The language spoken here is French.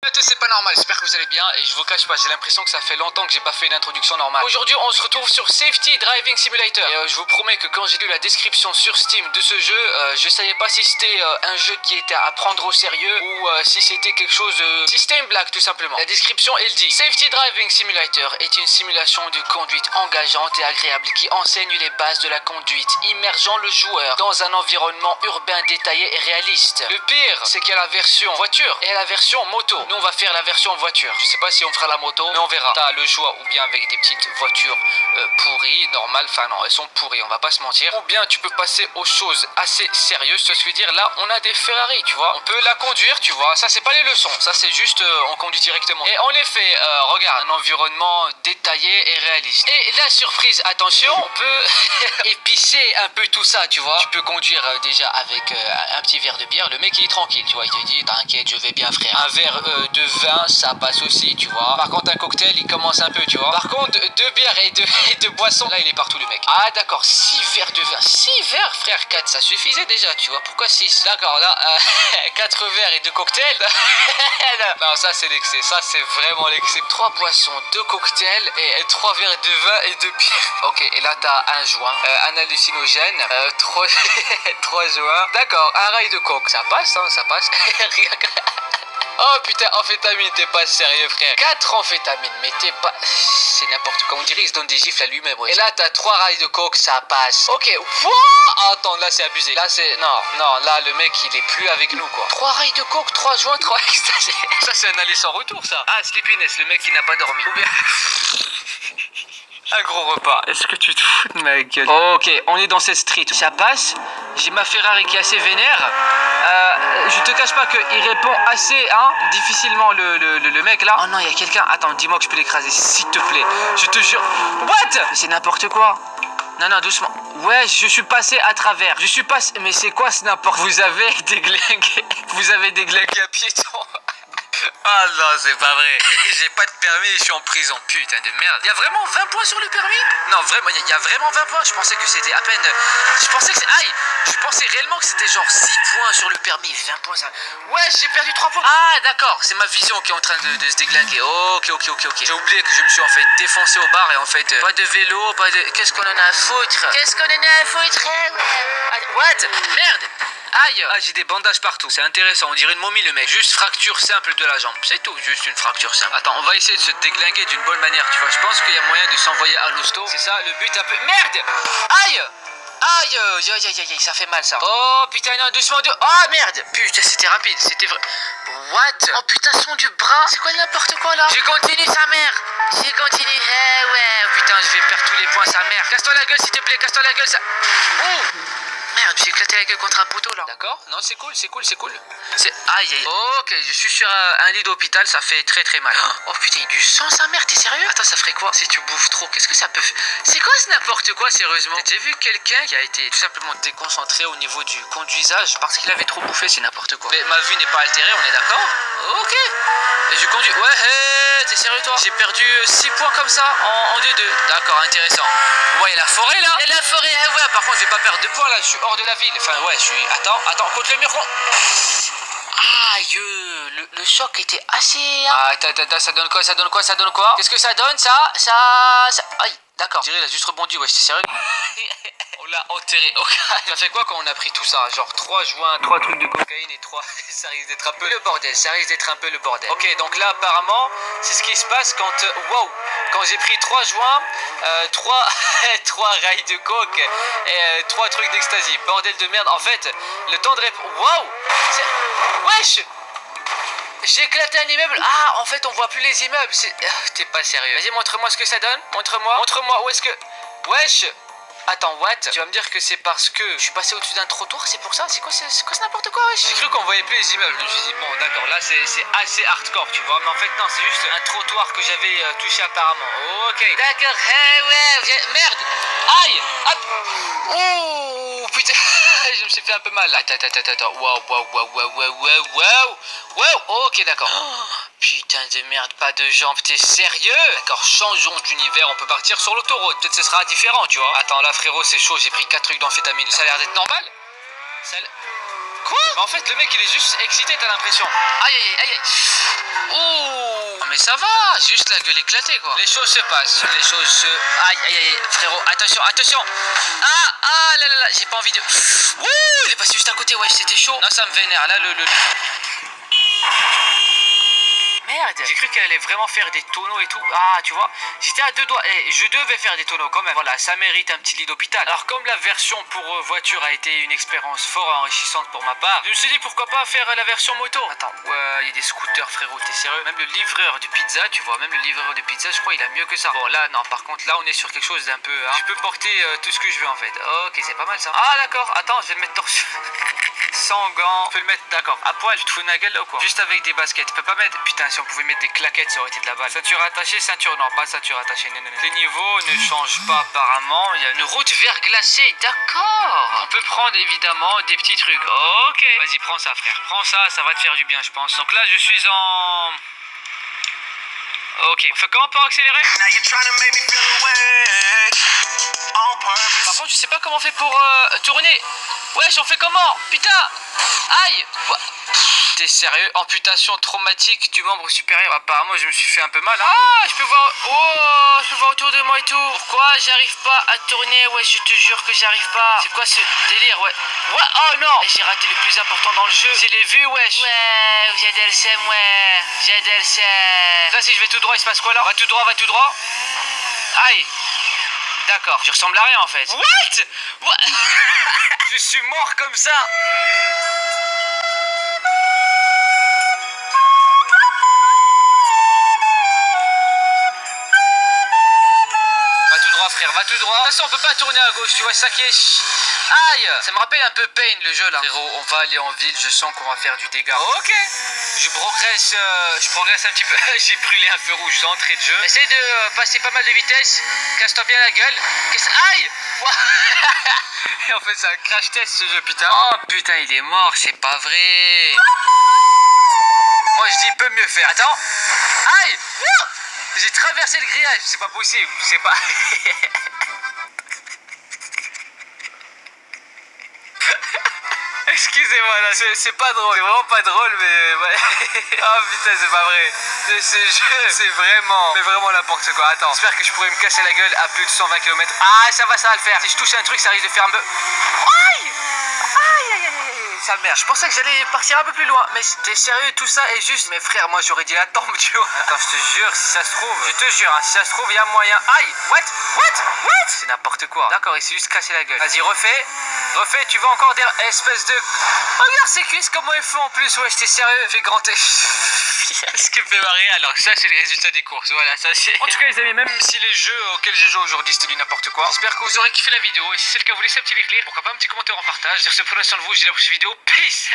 Salut à tous, c'est pas normal, j'espère que vous allez bien et je vous cache pas, j'ai l'impression que ça fait longtemps que j'ai pas fait une introduction normale. Aujourd'hui on se retrouve sur Safety Driving Simulator et je vous promets que quand j'ai lu la description sur Steam de ce jeu, je savais pas si c'était un jeu qui était à prendre au sérieux ou si c'était quelque chose de... si c'était une blague tout simplement. La description elle dit: Safety Driving Simulator est une simulation de conduite engageante et agréable qui enseigne les bases de la conduite, immergeant le joueur dans un environnement urbain détaillé et réaliste. Le pire, c'est qu'il y a la version voiture et la version moto. Nous on va faire la version voiture. Je sais pas si on fera la moto, mais on verra. T'as le choix ou bien avec des petites voitures pourries, normales, enfin non, elles sont pourries, on va pas se mentir. Ou bien tu peux passer aux choses assez sérieuses, ce que je veux dire. Là, on a des Ferrari, tu vois. On peut la conduire, tu vois. Ça, c'est pas les leçons. Ça, c'est juste, on conduit directement. Et en effet, regarde, un environnement détaillé et réaliste. Et la surprise, attention, on peut épicer un peu tout ça, tu vois. Tu peux conduire déjà avec un petit verre de bière. Le mec, il est tranquille, tu vois. Il te dit, t'inquiète, je vais bien, frère. Un verre de vin, ça passe aussi, tu vois. Par contre, un cocktail, il commence un peu, tu vois. Par contre, deux bières et deux boissons, là, il est partout, le mec. Ah, d'accord, 6 verres de vin. 6 verres, frère, 4, ça suffisait déjà, tu vois. Pourquoi 6? D'accord, là, 4 verres et 2 cocktails. Non, ça, c'est l'excès. Ça, c'est vraiment l'excès. 3 boissons, 2 cocktails et 3 verres de vin et 2 bières. Ok, et là, t'as un joint, un hallucinogène, 3 joints. D'accord, un rail de coke. Ça passe, hein, ça passe. Oh putain, amphétamine, t'es pas sérieux, frère. 4 amphétamines, mais t'es pas... C'est n'importe quoi, on dirait il se donne des gifles à lui-même, ouais. Et là, t'as 3 rails de coke, ça passe. Ok, wow. Attends, là, c'est abusé. Là, c'est... Non, là, le mec, il est plus avec nous, quoi. 3 rails de coke, 3 joints, 3 extasies. Ça, c'est un aller sans retour, ça. Ah, sleepiness, le mec qui n'a pas dormi. Ou bien... Un gros repas. Est-ce que tu te fous de ma gueule? Ok, on est dans cette street. Ça passe. J'ai ma Ferrari qui est assez vénère. Je te cache pas qu'il répond assez, hein, difficilement le mec là. Oh non, il y a quelqu'un. Attends, dis-moi que je peux l'écraser, s'il te plaît. Je te jure. What? C'est n'importe quoi. Non, doucement. Ouais, je suis passé à travers. Je suis passé. Mais c'est quoi ce n'importe? Vous avez déglingué. Vous avez déglingué à piéton. Ah non, c'est pas vrai. J'ai pas de permis et je suis en prison. Putain de merde. Il y a vraiment 20 points sur le permis? Non, vraiment, il y a vraiment 20 points. Je pensais que c'était à peine... Je pensais que c'est... Aïe! Je pensais réellement que c'était genre 6 points sur le permis. 20 points, ça... Ouais, j'ai perdu 3 points. Ah, d'accord. C'est ma vision qui est en train de se déglinguer. Ok. J'ai oublié que je me suis en fait défoncé au bar et en fait... pas de vélo, pas de... Qu'est-ce qu'on en a à foutre? What? Merde! Aïe! Ah, j'ai des bandages partout. C'est intéressant. On dirait une momie, le mec. Juste fracture simple de la jambe. C'est tout. Juste une fracture simple. Attends, on va essayer de se déglinguer d'une bonne manière. Tu vois, je pense qu'il y a moyen de s'envoyer à l'hosto. C'est ça, le but un peu. Merde! Aïe! Aïe, ça fait mal ça. Oh putain, non, doucement. Oh merde! Putain, c'était rapide. C'était vrai. What? Oh putain, son du bras. C'est quoi n'importe quoi là? Je continue, sa mère. J'ai continué. Eh ouais. Putain, je vais perdre tous les points, sa mère. Casse-toi la gueule, s'il te plaît. Casse-toi la gueule, ça. Oh! Merde, j'ai éclaté la gueule contre un poteau là. D'accord? Non, c'est cool. C'est... Aïe. Ok, je suis sur un lit d'hôpital, ça fait très mal. Oh putain, il y a du sang, sa mère, t'es sérieux? Attends, ça ferait quoi si tu bouffes trop? Qu'est-ce que ça peut faire? C'est quoi ce n'importe quoi, sérieusement? T'as déjà vu quelqu'un qui a été tout simplement déconcentré au niveau du conduisage parce qu'il avait trop bouffé? C'est n'importe quoi. Mais ma vue n'est pas altérée, on est d'accord? Ok. Et je conduis... Ouais, hey, t'es sérieux toi? J'ai perdu 6 points comme ça en 2-2. D'accord, intéressant. Ouais, il y a la forêt là. Il y a la forêt, ouais. Par contre, je vais pas perdre de points là, je suis hors de la ville. Enfin, ouais, je suis... Attends, contre le mur. Aïe, le choc était assez... Ah, attends, ça donne quoi? Qu'est-ce que ça donne, ça? Aïe, d'accord. Je dirais, il a juste rebondi, ouais, c'est sérieux. On l'a enterré. Ça fait quoi quand on a pris tout ça? Genre 3 joints, 3 trucs de cocaïne et 3... ça risque d'être un peu le bordel. Ok, donc là, apparemment, c'est ce qui se passe quand... Wow! Quand j'ai pris 3 joints, 3 rails de coke et 3 trucs d'ecstasy. Bordel de merde. En fait, le temps de répondre... Wow! Wesh! J'ai éclaté un immeuble. Ah, en fait, on voit plus les immeubles. T'es pas sérieux. Vas-y, montre-moi ce que ça donne. Montre-moi où est-ce que... Wesh! Attends, what? Tu vas me dire que c'est parce que je suis passé au-dessus d'un trottoir, c'est pour ça? C'est quoi ce n'importe quoi, wesh? J'ai cru qu'on voyait plus les immeubles. Je me suis dit, bon, d'accord, là, c'est assez hardcore, tu vois. Mais en fait, non, c'est juste un trottoir que j'avais touché apparemment. Ok. D'accord, ouais, merde! Aïe! Hop! Ouh, putain! Je me suis fait un peu mal là. Attends. Wow. Ok, d'accord. Putain de merde, pas de jambes, t'es sérieux? D'accord, changeons d'univers, on peut partir sur l'autoroute. Peut-être ce sera différent, tu vois. Attends, là, frérot, c'est chaud, j'ai pris 4 trucs d'amphétamine. Ça a l'air d'être normal? Quoi? Bah, en fait, le mec, il est juste excité, t'as l'impression. Aïe, aïe, aïe, aïe. Oh, mais ça va, juste la gueule éclatée, quoi. Les choses se passent, les choses se... Aïe, aïe, aïe, frérot, attention, attention. Ah, là, là, là, j'ai pas envie de... Ouh, il est passé juste à côté, ouais, c'était chaud. Non, ça me vénère, là, Merde, j'ai cru qu'elle allait vraiment faire des tonneaux et tout. Ah, tu vois, j'étais à deux doigts. Et je devais faire des tonneaux quand même. Voilà, ça mérite un petit lit d'hôpital. Alors, comme la version pour voiture a été une expérience fort enrichissante pour ma part, je me suis dit pourquoi pas faire la version moto. Attends, ouais, il y a des scooters, frérot, t'es sérieux? Même le livreur de pizza, tu vois, même le livreur de pizza, je crois, il a mieux que ça. Bon, là, non, par contre, là, on est sur quelque chose d'un peu. Hein. Je peux porter tout ce que je veux en fait. Ok, c'est pas mal ça. Ah, d'accord, attends, je vais le mettre torse. Sans gants, je peux le mettre, d'accord. À poil, tu te fous de ma gueule là ou quoi? Juste avec des baskets, tu peux pas mettre. Putain, si on pouvait mettre des claquettes, ça aurait été de la balle. Ceinture attachée, ceinture, non, pas ceinture attachée. Non, non, non. Les niveaux ne changent pas apparemment. Il y a une route verglacée, d'accord. On peut prendre évidemment des petits trucs. Ok. Vas-y, prends ça, frère. Prends ça, ça va te faire du bien, je pense. Donc là, je suis en. Ok. On fait comment pour accélérer? Par contre, je sais pas comment on fait pour tourner. Wesh, on fait comment? Putain! Aïe! T'es sérieux? Amputation traumatique du membre supérieur. Apparemment, je me suis fait un peu mal. Hein. Ah, je peux voir. Oh, je peux voir autour de moi et tout. Pourquoi j'arrive pas à tourner? Ouais, je te jure que j'arrive pas. C'est quoi ce délire? Ouais. Ouais, oh non! J'ai raté le plus important dans le jeu. C'est les vues, wesh. Ouais, j'ai DLCM, ouais. J'ai DLCM. Là, si je vais tout droit, il se passe quoi là? Va tout droit, va tout droit. Aïe! D'accord, je ressemble à rien en fait. What? Je suis mort comme ça. Va tout droit, frère, va tout droit. De toute façon, on peut pas tourner à gauche, tu vois, ça qui est... Aïe! Ça me rappelle un peu Pain, le jeu là. Frérot, on va aller en ville, je sens qu'on va faire du dégât. Ok. Je progresse un petit peu. J'ai brûlé un feu rouge d'entrée de jeu. Essaye de passer pas mal de vitesse. Casse-toi bien la gueule. Aïe! Et en fait, c'est un crash test ce jeu, putain. Oh putain, il est mort, c'est pas vrai. Moi, je dis, peut mieux faire. Attends. Aïe! J'ai traversé le grillage. C'est pas possible. C'est pas. Excusez-moi là, c'est pas drôle, c'est vraiment pas drôle, mais ouais. Oh putain, c'est pas vrai. Ce jeu, c'est vraiment, mais vraiment n'importe quoi. Attends, j'espère que je pourrais me casser la gueule à plus de 120 km. Ah, ça va le faire. Si je touche un truc, ça risque de faire un peu. Aïe! Aïe, aïe, aïe, aïe, ça merde. Je pensais que j'allais partir un peu plus loin, mais t'es sérieux, tout ça est juste. Mais frère, moi j'aurais dit la tombe, tu vois. Attends, je te jure, si ça se trouve, je te jure, hein, si ça se trouve, il y a moyen. Aïe! What? C'est n'importe quoi. D'accord, il s'est juste cassé la gueule. Vas-y, refais, tu vas encore dire espèce de. Regarde ses cuisses, comment elles font en plus. Ouais, j'étais sérieux, fais grand. Ce qui me fait marrer, alors ça c'est le résultat des courses. Voilà, ça c'est. En tout cas, les amis, même si les jeux auxquels j'ai joué aujourd'hui c'était du n'importe quoi, j'espère que vous aurez kiffé la vidéo. Et si c'est le cas, vous laissez un petit like, pourquoi pas un petit commentaire en partage. Sur ce, prenez soin de vous, je dis à la prochaine vidéo. Peace!